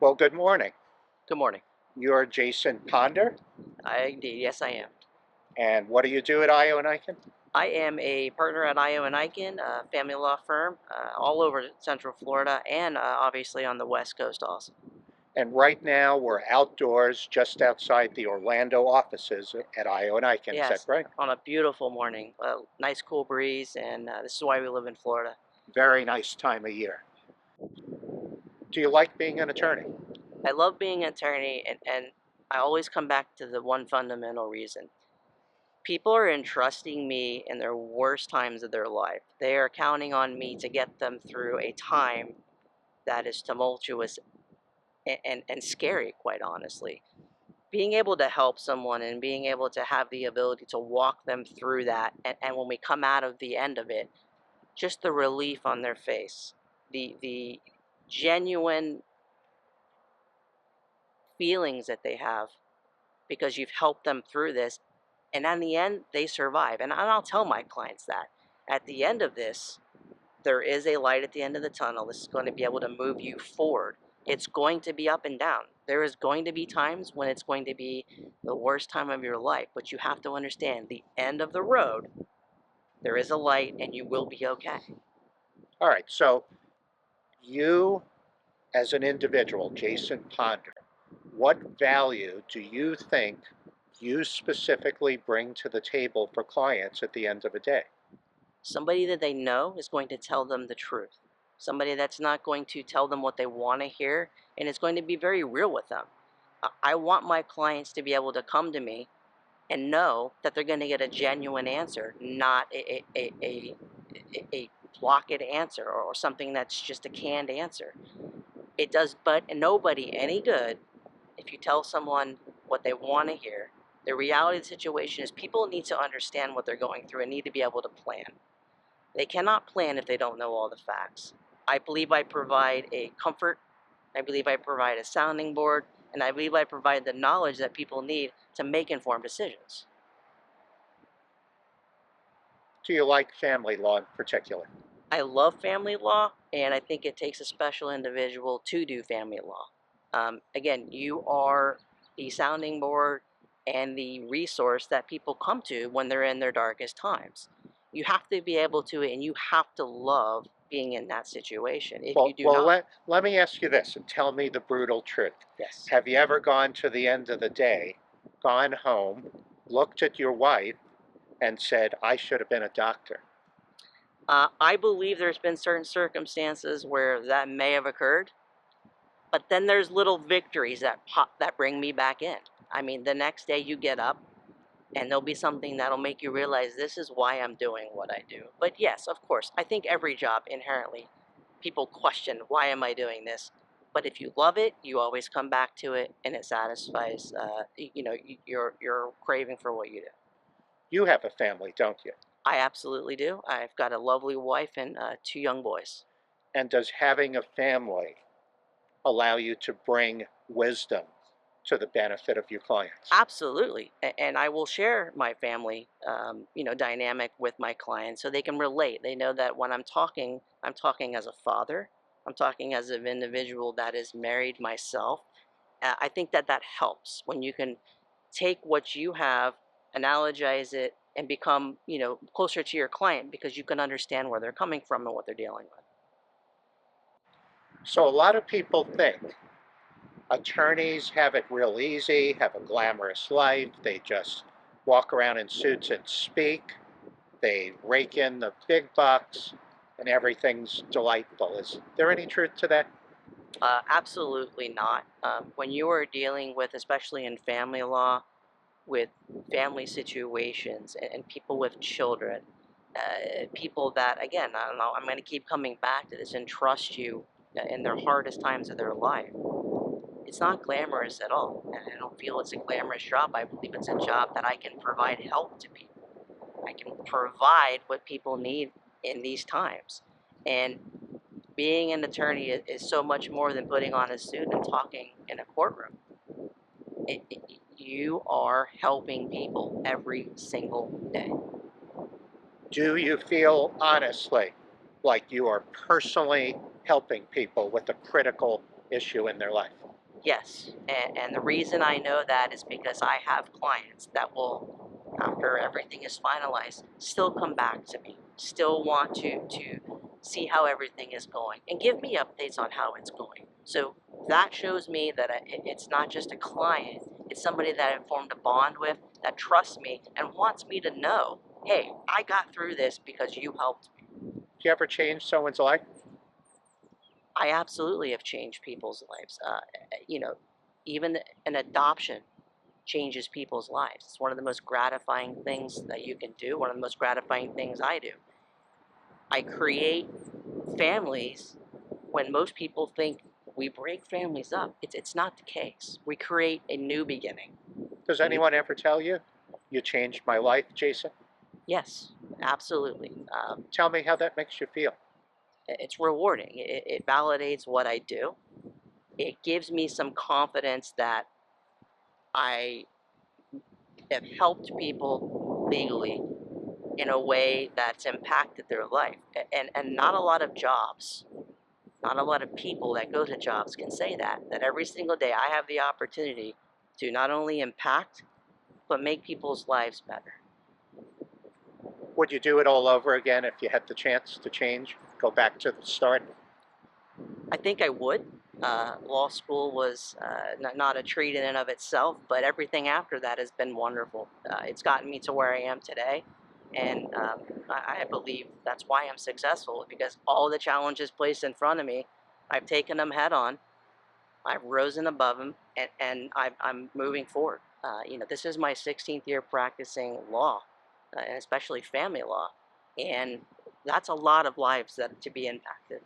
Well, good morning. Good morning. You're Jason Ponder, Indeed, yes, I am. and what do you do at IO and Iken? I am a partner at IO and Iken, a family law firm, all over Central Florida and obviously on the West Coast also. And right now we're outdoors just outside the Orlando offices at IO and Iken. Is that Yes, right? on a beautiful morning, nice cool breeze, and this is why we live in Florida. Very nice time of year. Do you like being an attorney? I love being an attorney, and I always come back to the one fundamental reason. People are entrusting me in their worst times of their life. They are counting on me to get them through a time that is tumultuous and scary, quite honestly. Being able to help someone and being able to have the ability to walk them through that, and when we come out of the end of it, just the relief on their face, the genuine feelings that they have because you've helped them through this, and in the end they survive. And I'll tell my clients that at the end of this, there is a light at the end of the tunnel. This is going to be able to move you forward. It's going to be up and down. There is going to be times when it's going to be the worst time of your life, but you have to understand the end of the road, there is a light and you will be okay. All right, so you as an individual, Jason Ponder, what value do you think you specifically bring to the table for clients at the end of a day? Somebody that they know is going to tell them the truth. Somebody that's not going to tell them what they want to hear, and it's going to be very real with them. I want my clients to be able to come to me and know that they're going to get a genuine answer, not a blocked answer or something that's just a canned answer. It does but nobody any good if you tell someone what they want to hear. The reality of the situation is people need to understand what they're going through and need to be able to plan. They cannot plan if they don't know all the facts. I believe I provide a comfort, I believe I provide a sounding board, and I believe I provide the knowledge that people need to make informed decisions. Do you like family law in particular? I love family law, and I think it takes a special individual to do family law. Again, you are the sounding board and the resource that people come to when they're in their darkest times. You have to be able to, and you have to love being in that situation. If you Well, do well, not, let me ask you this and tell me the brutal truth. yes. Have you ever gone to the end of the day, gone home, looked at your wife, and said, I should have been a doctor? I believe there's been certain circumstances where that may have occurred, but then there's little victories that pop that bring me back in. I mean, the next day you get up and there'll be something that'll make you realize this is why I'm doing what I do. But yes, of course, I think every job inherently people question, why am I doing this? But if you love it, you always come back to it, and it satisfies, your craving for what you do. You have a family, don't you? I absolutely do. I've got a lovely wife and two young boys. And does having a family allow you to bring wisdom to the benefit of your clients? Absolutely, and I will share my family, dynamic with my clients so they can relate. They know that when I'm talking as a father, I'm talking as an individual that is married myself. I think that that helps when you can take what you have, analogize it, and become, closer to your client because you can understand where they're coming from and what they're dealing with. So a lot of people think attorneys have it real easy, have a glamorous life. They just walk around in suits and speak. They rake in the big bucks and everything's delightful. Is there any truth to that? Absolutely not. When you are dealing with, especially in family law, with family situations and people with children, people that, again, I don't know, I'm going to keep coming back to this and trust you in their hardest times of their life. It's not glamorous at all. And I don't feel it's a glamorous job. I believe it's a job that I can provide help to people. I can provide what people need in these times. And being an attorney is so much more than putting on a suit and talking in a courtroom. You are helping people every single day. Do you feel honestly like you are personally helping people with a critical issue in their life? Yes, and the reason I know that is because I have clients that will, after everything is finalized, still come back to me, still want to see how everything is going, and give me updates on how it's going. So that shows me that it's not just a client; it's somebody that I formed a bond with, that trusts me, and wants me to know, hey, I got through this because you helped me. Do you ever change someone's life? I absolutely have changed people's lives. You know, even an adoption changes people's lives. It's one of the most gratifying things that you can do, one of the most gratifying things I do. I create families when most people think we break families up. It's not the case. We create a new beginning. Does A new, anyone ever tell you, you changed my life, Jason? yes, absolutely. Tell me how that makes you feel. It's rewarding. It validates what I do. It gives me some confidence that I have helped people legally in a way that's impacted their life. And not a lot of jobs, not a lot of people that go to jobs can say that every single day I have the opportunity to not only impact, but make people's lives better. Would you do it all over again if you had the chance to change? Go back to the start? I think I would. Law school was not a treat in and of itself, but everything after that has been wonderful. It's gotten me to where I am today, and I believe that's why I'm successful because all the challenges placed in front of me, I've taken them head on. I've risen above them, and I'm moving forward. This is my 16th year practicing law, and especially family law, and that's a lot of lives that to be impacted.